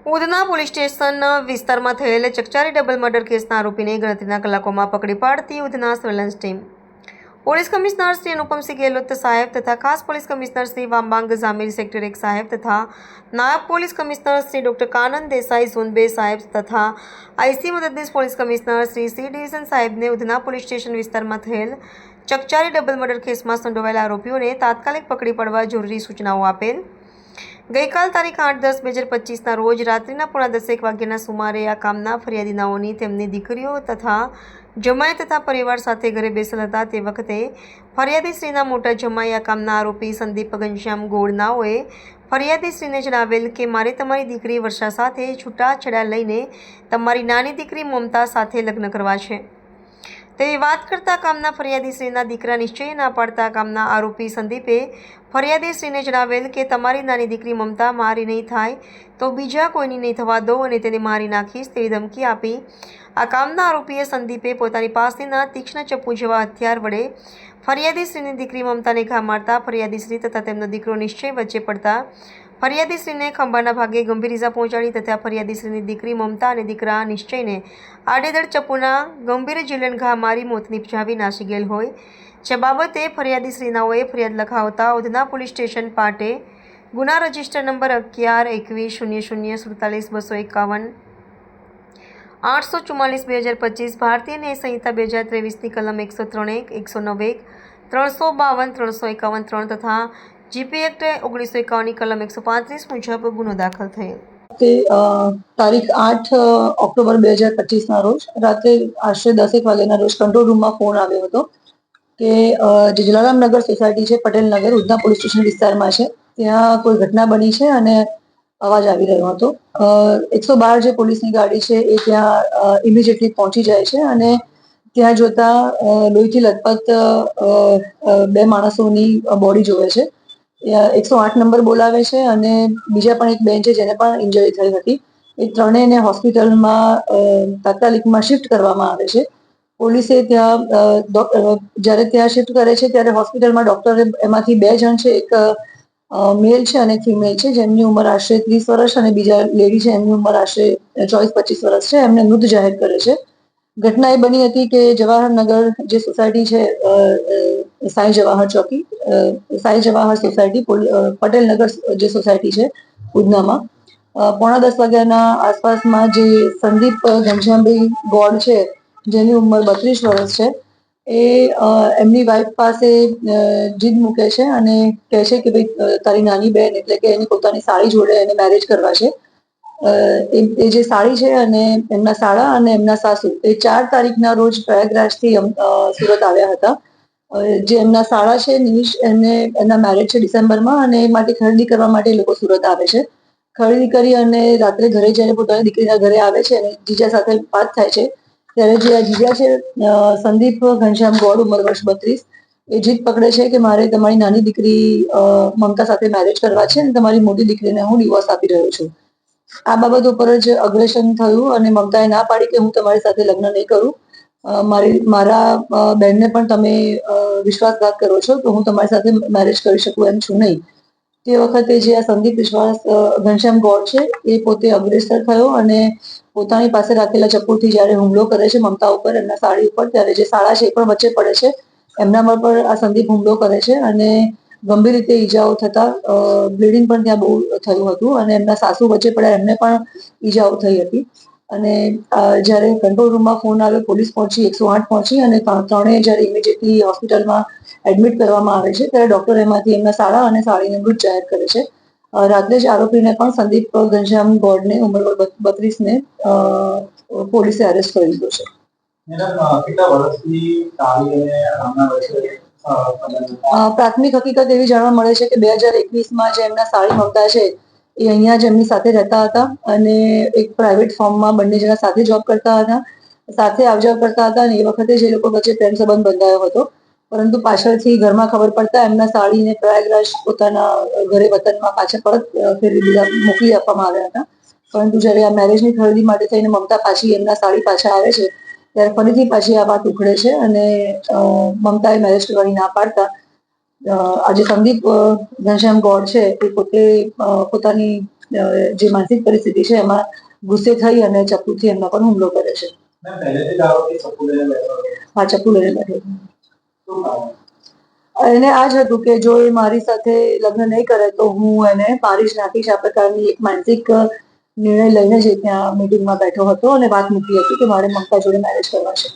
Udhna police station વિસ્તારમાં થયેલ ચકચારી double murder કેસના આરોપીને ગણતરીના કલાકોમાં પકડી પાડતી Udhna surveillance team. Police commissioner Shri Anupamsinh Gehlot સાહેબ તથા ખાસ પોલીસ કમિશનર શ્રી વામબાંગ ઝામીર સેક્ટર 1 સાહેબ તથા નાયબ police commissioner Shri doctor Kanan Desai zone 2 સાહેબ તથા આઈસી મદદનીશ police commissioner Shri C division સાહેબને ઉધના પોલીસ સ્ટેશન વિસ્તારમાં થયેલ ચકચારી ડબલ મર્ડર કેસમાં સંડોવાયેલા આરોપીઓને તાત્કાલિક પકડી પાડવા જરૂરી સૂચનાઓ આપેલ. ગઈકાલ તારીખ 8/10/2025ના રોજ રાત્રિના 10:30 વાગ્યાના સુમારે આ કામના ફરિયાદીનાઓની તેમની દીકરીઓ તથા જમાઈ તથા પરિવાર સાથે ઘરે બેસેલ હતા. તે વખતે ફરિયાદીશ્રીના મોટા જમાઈ આ કામના આરોપી સંદીપ ઘનશ્યામ ગોળનાઓએ ફરિયાદીશ્રીને જણાવેલ કે મારે તમારી દીકરી વર્ષા સાથે છૂટાછેડા લઈને તમારી નાની દીકરી મમતા સાથે લગ્ન કરવા છે તેવી વાત કરતા કામના ફરિયાદીશ્રીના દીકરા નિશ્ચય ના પાડતા કામના આરોપી સંદીપે ફરિયાદીશ્રીને જણાવેલ કે તમારી નાની દીકરી મમતા મારી નહીં થાય તો બીજા કોઈની નહીં થવા દો અને તેને મારી નાખીશ તેવી ધમકી આપી આ કામના આરોપીએ સંદીપે પોતાની પાસેના તીક્ષ્ણ ચપ્પુ જેવા હથિયાર વડે ફરિયાદીશ્રીની દીકરી મમતાને ઘા મારતા ફરિયાદીશ્રી તથા તેમનો દીકરો નિશ્ચય વચ્ચે પડતા ફરિયાદીશ્રીને ખંભાના ભાગે ગંભીર ઇજા પહોંચાડી તથા ફરિયાદીશ્રીની દીકરી મમતા અને દીકરા નિશ્ચયને આડેધડ ચપ્પુના ગંભીર જીવલેણ ઘા મારી મોત નિપજાવી નાસી ગયેલ હોય જે બાબતે ફરિયાદીશ્રીનાઓએ ફરિયાદ લખાવતા ઉધના પોલીસ સ્ટેશન પાટે ગુના રજિસ્ટર નંબર 11-21-00-47-251 844/2025 ભારતીય ન્યાય સંહિતા 2023ની કલમ 103(1), 109(1), 352, 351, 3 તથા જીપી એક્ટ 1951ની કલમ 135 મુજબ ગુનો દાખલ થયેલ. તે તારીખ 8 ઓક્ટોબર 2025ના રોજ રાત્રે આશરે 10 વાગ્યાના રોજ કંટ્રોલ રૂમમાં ફોન આવ્યો હતો કે જે જલારામનગર સોસાયટી છે, પટેલનગર, ઉધના પોલીસ સ્ટેશન વિસ્તારમાં છે, ત્યાં કોઈ ઘટના બની છે અને અવાજ આવી રહ્યો હતો. 112 જે પોલીસની ગાડી છે એ ત્યાં ઇમિડિયેટલી પહોંચી જાય છે અને ત્યાં જોતા લોહીથી લથપથ બે માણસોની બોડી જોવે છે. 108 નંબર બોલાવે છે અને બીજા પણ એક બેન છે જેને પણ ઇન્જરી થઈ હતી. એ ત્રણેયને હોસ્પિટલમાં તાત્કાલિકમાં શિફ્ટ કરવામાં આવે છે. પોલીસે ત્યાં જ્યારે ત્યાં શિફ્ટ કરે છે ત્યારે હોસ્પિટલમાં ડોક્ટરે એમાંથી 2 જણ છે, એક મેલ છે અને ફિમેલ છે, જેમની ઉંમર આશરે 30 વર્ષ અને બીજા લેડી છે એમની ઉંમર આશરે 24-25 વર્ષ છે, એમને મૃત જાહેર કરે છે. ઘટના એ બની હતી કે જવાહરનગર જે સોસાયટી છે, સાંઈ જવાહર ચોકી, સાંઈ જવાહર સોસાયટી, પટેલનગર જે સોસાયટી છે ઉધનામાં, 9:45 વાગ્યાના આસપાસમાં જે સંદીપ ઘનશ્યામભાઈ ગોળ છે જેની ઉંમર 32 વર્ષ છે, એ એમની વાઈફ પાસે જીદ મૂકે છે અને કહે છે કે ભાઈ તારી નાની બહેન એટલે કે એની પોતાની સાળી જોડે એને મેરેજ કરવા છે. એ જે સાળી છે અને એમના સાળા અને એમના સાસુ એ 4 તારીખના રોજ પ્રયાગરાજથી સુરત આવ્યા હતા. જે એમના સાળા છે નિમિષ, એના મેરેજ છે ડિસેમ્બરમાં અને એ માટે ખરીદી કરવા માટે એ લોકો સુરત આવે છે. ખરીદી કરી અને રાત્રે ઘરે જઈને પોતાની દીકરીના ઘરે આવે છે અને જીજા સાથે વાત થાય છે ત્યારે જે આ જીજા છે સંદીપ ઘનશ્યામ ગોળ, ઉંમર વર્ષ 32, એ જીદ પકડે છે કે મારે તમારી નાની દીકરી મમતા સાથે મેરેજ કરવા છે અને તમારી મોટી દીકરીને હું ડિવોર્સ આપી રહ્યો છું. આ બાબત ઉપર જ અગ્રેશન થયું અને મમતાએ ના પાડી કે હું તમારી સાથે લગ્ન નહીં કરું, મારા બહેનને પણ તમે વિશ્વાસઘાત કરો છો તો હું તમારી સાથે મેરેજ કરી શકું એમ છું નહીં. તે વખતે જે આ સંદીપ ઘનશ્યામ ગોળ છે એ પોતે અગ્રેસર થયો અને પોતાની પાસે રાખેલા ચપ્પુથી જ્યારે હુમલો કરે છે મમતા ઉપર, એમના સાડી ઉપર, ત્યારે જે સાળા છે એ પણ વચ્ચે પડે છે. એમના પર આ સંદીપ હુમલો કરે છે અને ગંભીર રીતે ઈજાઓ થતા બ્લીડિંગ પણ ત્યાં બહુ થયું હતું અને એમના સાસુ વચ્ચે પડ્યા, એમને પણ ઈજાઓ થઈ હતી. અને જ્યારે કંટ્રોલ રૂમમાં ફોન આવ્યો, પોલીસ પહોંચી, 108 પહોંચી અને ત્રણેય જ્યારે ઇમિડિયેટલી હોસ્પિટલમાં એડમિટ કરવામાં આવે છે ત્યારે ડોક્ટર એમાંથી એમના સાળા અને સાળીને મૃત જાહેર કરે છે. રાત્રે જ આરોપીને પણ સંદીપ ઘનશ્યામ ગોળને ઉંમર 32ને પોલીસે અરેસ્ટ કરી લીધો છે. પ્રાથમિક હકીકત એવી જાણવા મળે છે કે 2021માં જે એમના સાળી મમતા છે એ અહીંયા જ એમની સાથે રહેતા હતા અને એક પ્રાઇવેટ ફોર્મમાં બંને જણા સાથે જોબ કરતા હતા, સાથે આવજાવ કરતા હતા અને એ વખતે જે લોકો વચ્ચે પ્રેમ સંબંધ બંધાયો હતો. પરંતુ પાછળથી ઘરમાં ખબર પડતા એમના સાળીને પ્રયાગરાજ પોતાના ઘરે વતનમાં પાછા પરત મોકલી આપવામાં આવ્યા હતા. પરંતુ જ્યારે આ મેરેજની ખરીદી માટે થઈને મમતા પાછી એમના સાળી પાછા આવે છે ત્યારે ફરીથી પાછી આ વાત ઉખડે છે અને મમતાએ મેરેજ કરવાની ના પાડતા આજે સંદીપ ઘનશ્યામ ગોળ છે એ પોતે પોતાની જે માનસિક પરિસ્થિતિ છે એમાં ગુસ્સે થઈ અને ચપ્પુથી એમના પર હુમલો કરે છે. હા, ચપ્પુ લઈને બેઠો હતો. એને આ જ હતું કે જો એ મારી સાથે લગ્ન નહીં કરે તો હું એને મારી જ નાખીશ. આ પ્રકારની એક માનસિક નિર્ણય લઈને જે ત્યાં મીટિંગમાં બેઠો હતો અને વાત મૂકી હતી કે મારે મમતા જોડે મેરેજ કરવા છે.